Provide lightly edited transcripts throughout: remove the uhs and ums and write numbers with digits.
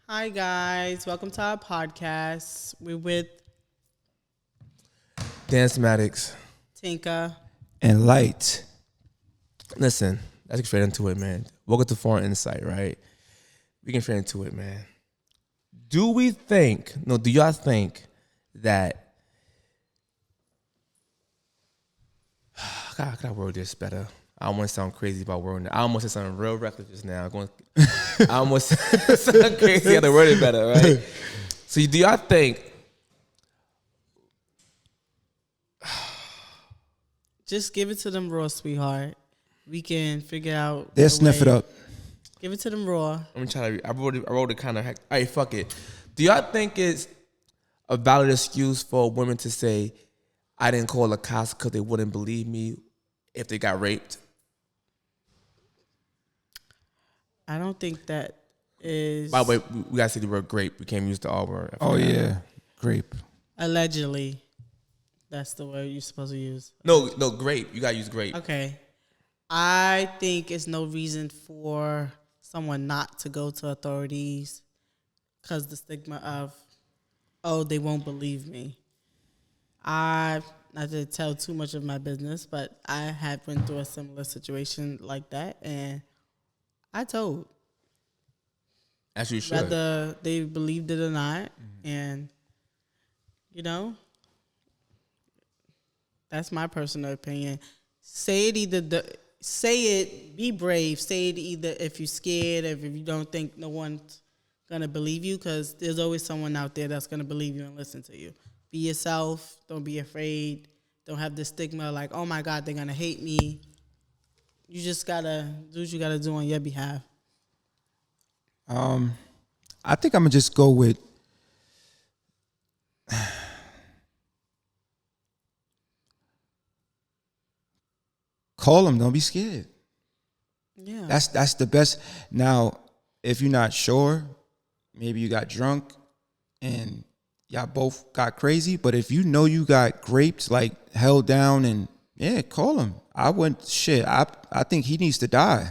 Hi guys, welcome to our podcast. We're with Dance Maddox Tinka. And light. Listen, let's get straight into it, man. Welcome to Foreign Insight, right? We get straight into it, man. Do y'all think that how can I word this better? I don't want to sound crazy about wording it. I almost said something real reckless just now. I almost sound crazy how to word it better, right? So do y'all think Just give it to them raw, sweetheart. We can figure out. They'll a sniff way. it up. Give it to them raw. I'm gonna try to. I wrote it kind of. All right, fuck it. Do y'all think it's a valid excuse for women to say, "I didn't call the cops because they wouldn't believe me if they got raped"? I don't think that is By the way, we gotta say the word "grape." We can't use the R word. Oh yeah, grape. allegedly. That's the word you're supposed to use. No, grape. You gotta use grape. Okay. I think it's no reason for someone not to go to authorities because the stigma of, oh, they won't believe me. Not to tell too much of my business, but I had went through a similar situation like that, and I told As you should. whether they believed it or not, and you know, that's my personal opinion. Say it. Be brave. Say it either if you're scared, or if you don't think no one's gonna believe you, because there's always someone out there that's gonna believe you and listen to you. Be yourself. Don't be afraid. Don't have the stigma like, oh my God, they're gonna hate me. You just gotta do what you gotta do on your behalf. I think I'm gonna just go with call them. Don't be scared. Yeah. That's the best. Now, if you're not sure, maybe you got drunk and y'all both got crazy. But if you know you got graped, like held down, and yeah, call him. I wouldn't shit. I think he needs to die.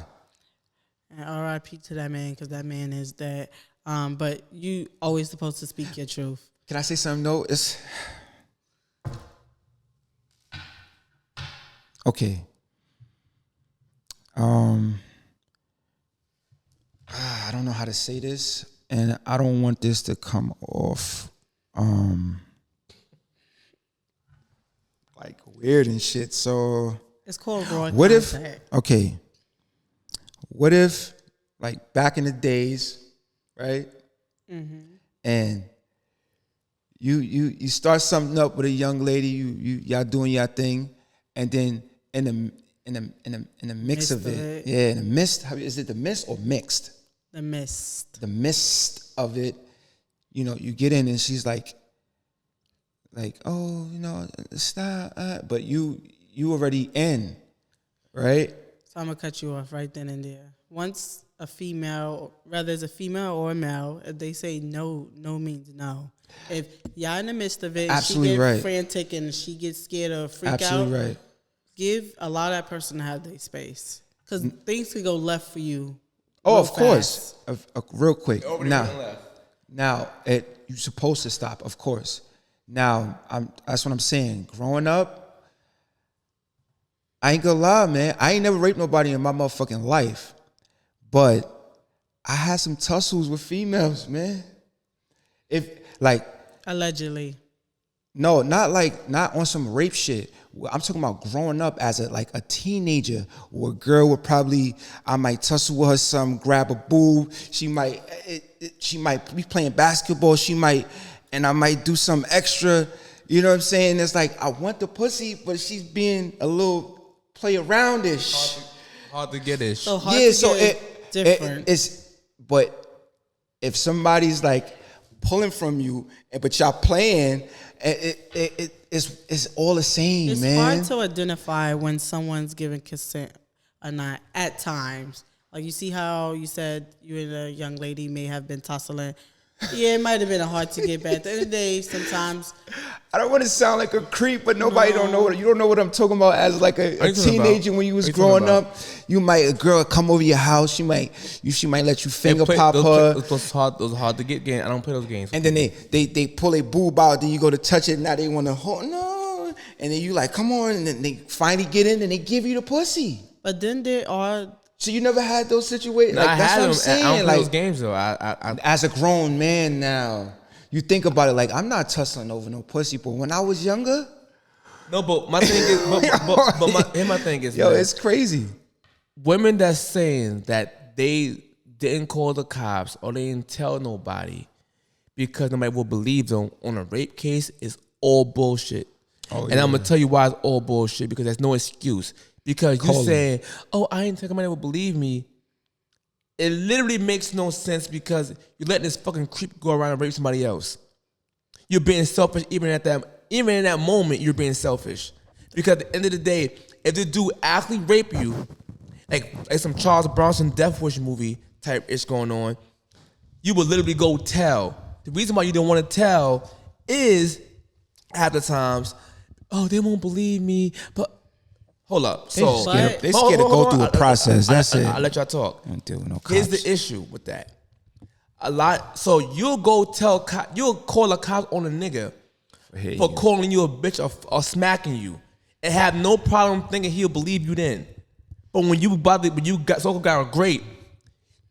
And RIP to that man, because that man is dead. But you always supposed to speak your truth. Can I say something though? It's okay. I don't know how to say this, and I don't want this to come off like weird and shit. So It's called raw what if contact. okay? What if like back in the days, right? And you start something up with a young lady, y'all doing your thing, and then in the mix of it, yeah, in the midst, is it the mist or mixed? The mist. The midst of it, you get in and she's like, oh, stop, but you already in, right? So I'm gonna cut you off right then and there. Once a female, whether it's a female or a male, if they say no, no means no. If y'all in the midst of it, Absolutely she get right. frantic and she gets scared or freak Absolutely out, right. allow that person to have their space, because things could go left for you. Oh, real of course. fast. Real quick. Already Now, went left. now, you're supposed to stop, of course. Now, that's what I'm saying. Growing up, I ain't gonna lie, man. I ain't never raped nobody in my motherfucking life. But I had some tussles with females, man. Allegedly. No, not on some rape shit. I'm talking about growing up as a teenager, where a girl would I might tussle with her, some grab a boob. She might be playing basketball. And I might do some extra. You know what I'm saying? It's like I want the pussy, but she's being a little play aroundish. Hard to get it. So hard Yeah, to so get different. but if somebody's like pulling from you, but y'all playing, it's all the same, It's man. hard to identify when someone's giving consent or not at times. Like, you see how you said you and a young lady may have been tussling. Yeah, it might have been hard to get back. At the end of the day, sometimes. I don't want to sound like a creep, but nobody don't know what you don't know what I'm talking about as like a teenager when you was growing up. A girl come over your house, she might let you finger pop her. Those hard to get games. I don't play those games. And then they pull a boob out, then you go to touch it, now they want to hold no. And then you like, come on, and then they finally get in and they give you the pussy. But then there are. So you never had those situations? No, like, that's what I'm saying. I don't play like those games though. as a grown man now, you think about it like I'm not tussling over no pussy, but when I was younger, no. But my thing is, my thing is, yo, man, it's crazy. Women that's saying that they didn't call the cops or they didn't tell nobody because nobody will believe them on a rape case is all bullshit. Oh, and I'm gonna tell you why it's all bullshit because there's no excuse. Because you saying, "Oh, I didn't think somebody would believe me." It literally makes no sense because you let this fucking creep go around and rape somebody else. You're being selfish even in that moment. You're being selfish because at the end of the day, if the dude actually rape you, like some Charles Bronson Death Wish movie type ish going on, you would literally go tell. The reason why you don't want to tell is half the times, oh, they won't believe me, but. Hold up. They scared to go through a process. That's it. I'll let y'all talk. I don't deal with no cops. Here's the issue with that. So you'll go you'll call a cop on a nigga for calling you a bitch or smacking you and have no problem thinking he'll believe you then. But when you got a grape,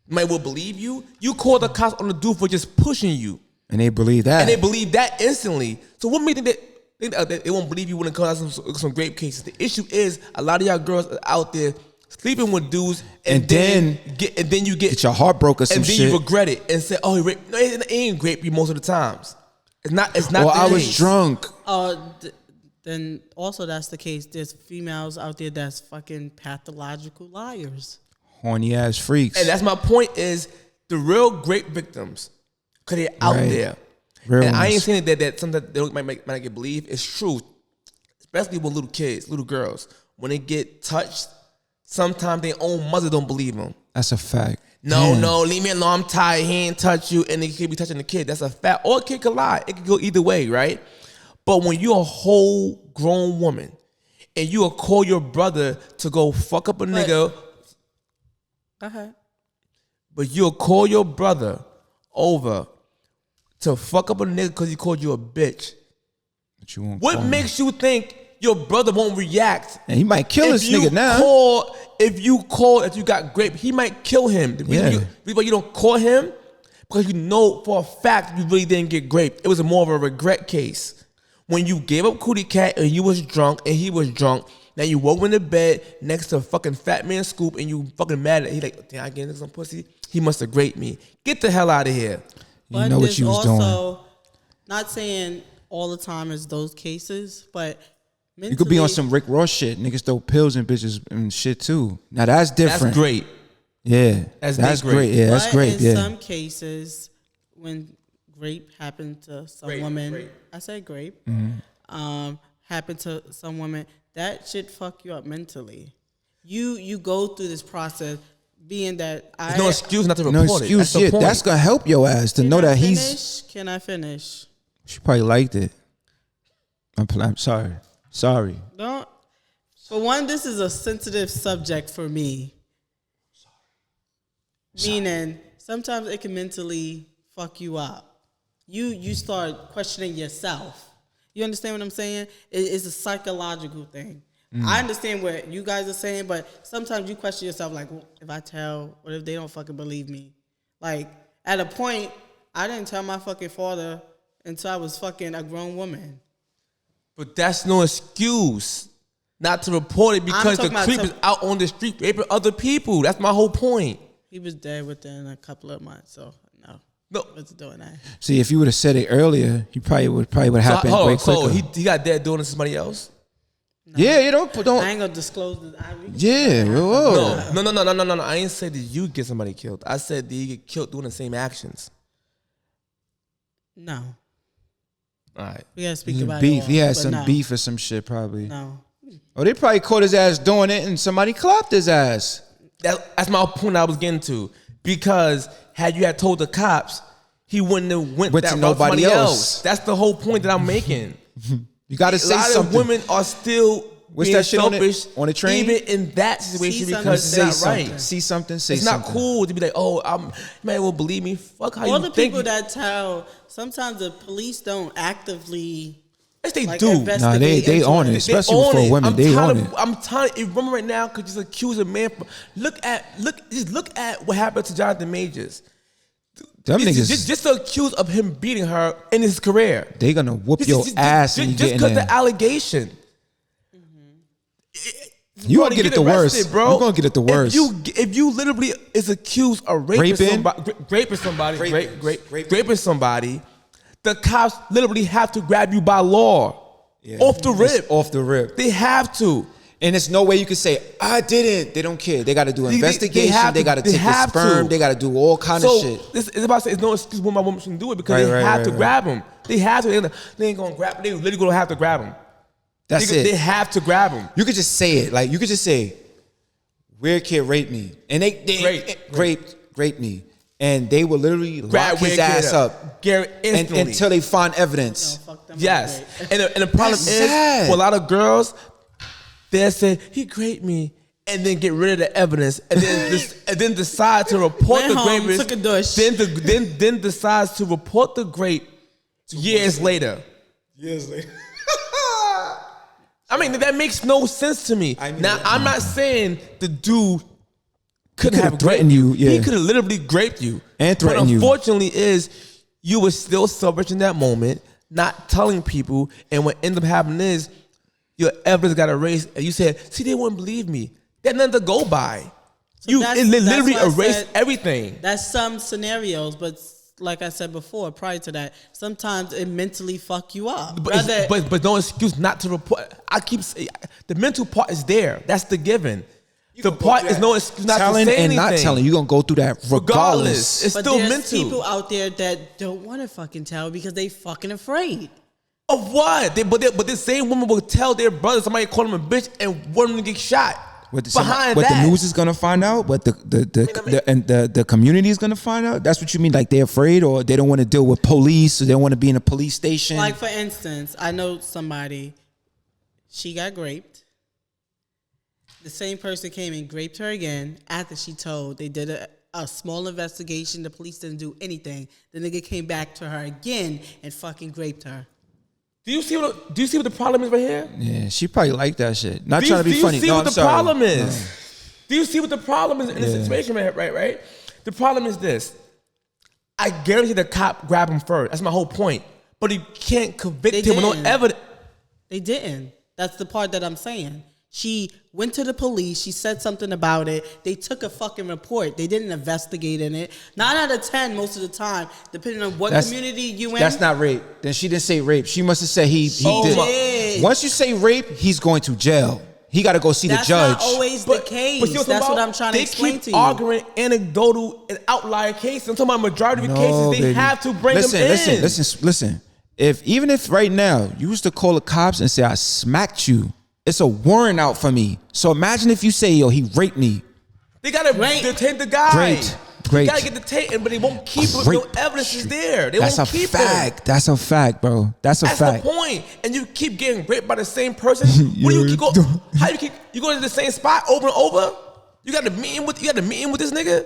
might will believe you. You call the cops on the dude for just pushing you. And they believe that. And they believe that instantly. So what made it they won't believe you when it comes to some rape cases. The issue is a lot of y'all girls are out there sleeping with dudes and then you get your heart broke or some and then shit. You regret it and say, "Oh, he raped." No, it ain't rape you most of the times. It's not. Well, I was drunk. Then also that's the case. There's females out there that's fucking pathological liars, horny ass freaks. And that's my point. Is the real grape victims because they're out there. Real and ones. I ain't saying that something that they might not get believed. It's true, especially with little kids, little girls. When they get touched, sometimes their own mother don't believe them. That's a fact. No, leave me alone. I'm tired. He ain't touch you, and they could be touching the kid. That's a fact. Or a kid could lie. It could go either way, right? But when you're a whole grown woman and you'll call your brother to go fuck up a nigga, but you'll call your brother over to fuck up a nigga because he called you a bitch. But you won't. What makes you think your brother won't react? And he might kill this nigga now. If you got grape, he might kill him. The reason why you don't call him because you know for a fact you really didn't get grape. It was more of a regret case. When you gave up Cootie Cat and you was drunk and he was drunk, now you woke in the bed next to a fucking Fat Man Scoop and you fucking mad at he like, damn, I gave him some pussy. He must have raped me. Get the hell out of here. You know what you was doing. Not saying all the time is those cases, but mentally, you could be on some Rick Ross shit. Niggas throw pills and bitches and shit too. Now that's different. That's great. Yeah, that's great. Yeah, that's great. In some cases, when grape happened to some woman, I said grape, happened to some woman, that shit fuck you up mentally. You go through this process. Being that there's no excuse not to report it. No excuse, that's gonna help your ass to know that Can I finish? She probably liked it. I'm sorry. Don't. For one, this is a sensitive subject for me. Meaning, sometimes it can mentally fuck you up. You start questioning yourself. You understand what I'm saying? It's a psychological thing. I understand what you guys are saying, but sometimes you question yourself, like, well, if I tell, what if they don't fucking believe me? Like, at a point, I didn't tell my fucking father until I was fucking a grown woman. But that's no excuse not to report it because the creep is out on the street raping other people. That's my whole point. He was dead within a couple of months, so no, what's doing that? See, if you would have said it earlier, you probably would happen way quicker. So he got dead doing it to somebody else? No. Yeah, you don't. I ain't gonna disclose this. Yeah, whoa. No. I ain't said that you get somebody killed. I said that you get killed doing the same actions. No. All right. We gotta speak about beef. It all, he had some beef or some shit probably. No. Oh, they probably caught his ass doing it and somebody clapped his ass. That's my point I was getting to. Because had you had told the cops, he wouldn't have went Went that to route for nobody somebody else. That's the whole point that I'm making. You got to A say lot something. of women are still What's being that shit selfish on the train? even in that situation See because something, it's Say not something. right. See something. Say It's something. not cool to be like, oh, you might will believe me. Fuck how All you the think. people that tell, sometimes the police don't actively. Yes, they Like, do. investigate Nah, they into on it, it. especially own for it. women. They own it. I'm telling you, remember right now, could just accuse a man. Just look at what happened to Jonathan Majors. Them niggas, Just the accuse of him beating her in his career. they gonna whoop your ass and you just get in because there. the allegation. You gonna get it the worst, bro. You gonna get it the worst. If you literally is accused of raping somebody, raping somebody, the cops literally have to grab you by law, off the rip. It's off the rip. They have to. And there's no way you can say, I didn't. They don't care. They got to do investigation. They got to take the sperm. They got to do all kind of shit. It's about to say, it's no excuse why my woman shouldn't do it because they have to grab him. They have to. They ain't gonna grab him. They literally gonna have to grab him. That's it. They have to grab him. You could just say it. Like, you could just say, weird kid raped me. And they raped me. And they will literally lock his ass up. Instantly. Until they find evidence. No, fuck them. Yes. And the problem That's is, sad. for a lot of girls, they'll say, he raped me, and then get rid of the evidence, and then decide to report Went the home, rapist. took a douche. Then decides to report the rape years later. I mean, that makes no sense to me. Now, I'm not saying the dude couldn't have threatened you. Yeah. He could have literally raped you. And threatened you. But unfortunately you were still selfish in that moment, not telling people, and what ends up happening is your evidence got erased, and you said, see, they wouldn't believe me. There's nothing to go by. So It literally that's why I erased said everything. That's some scenarios, but like I said before, prior to that, sometimes it mentally fuck you up. But no excuse not to report. I keep saying the mental part is there. That's the given. The part is no excuse not telling to say and anything. not telling. You're going to go through that regardless. It's but still there's mental. people out there that don't want to fucking tell because they fucking afraid. Of what? But the same woman will tell their brother, somebody call him a bitch and want him to get shot. What Behind the that. news is gonna find out, what the community is gonna find out. That's what you mean, like they're afraid, or they don't want to deal with police, or they don't want to be in a police station. Like, for instance, I know somebody, she got raped. The same person came and raped her again after she told. They did a small investigation. The police didn't do anything. The nigga came back to her again and fucking raped her. Do you see what the problem is right here? Yeah, she probably like that shit. Not trying to be funny. Do you see No, what I'm the sorry. problem is? No. Do you see what the problem is in this situation right? The problem is this. I guarantee the cop grabbed him first. That's my whole point. But he can't convict him with no didn't. evidence. They didn't. That's the part that I'm saying. She went to the police. She said something about it. They took a fucking report. They didn't investigate in it. 9 out of 10 most of the time, depending on what community you in. That's not rape. Then she didn't say rape. She must have said he did. did. Once you say rape, he's going to jail. He got to go see the judge. That's not always the case. That's what I'm trying to explain to you. They keep arguing anecdotal and outlier cases. I'm talking about majority of cases. They have to bring them in. Listen. Even if right now you used to call the cops and say, I smacked you, it's a warrant out for me. So imagine if you say, yo, he raped me. They gotta detain the guy. Great. They gotta get detained, but they won't keep him. No evidence is there. They won't keep him. That's a fact, bro. That's fact. That's the point. And you keep getting raped by the same person. What do you keep going? How you go to the same spot over and over? You got to meet him with this nigga.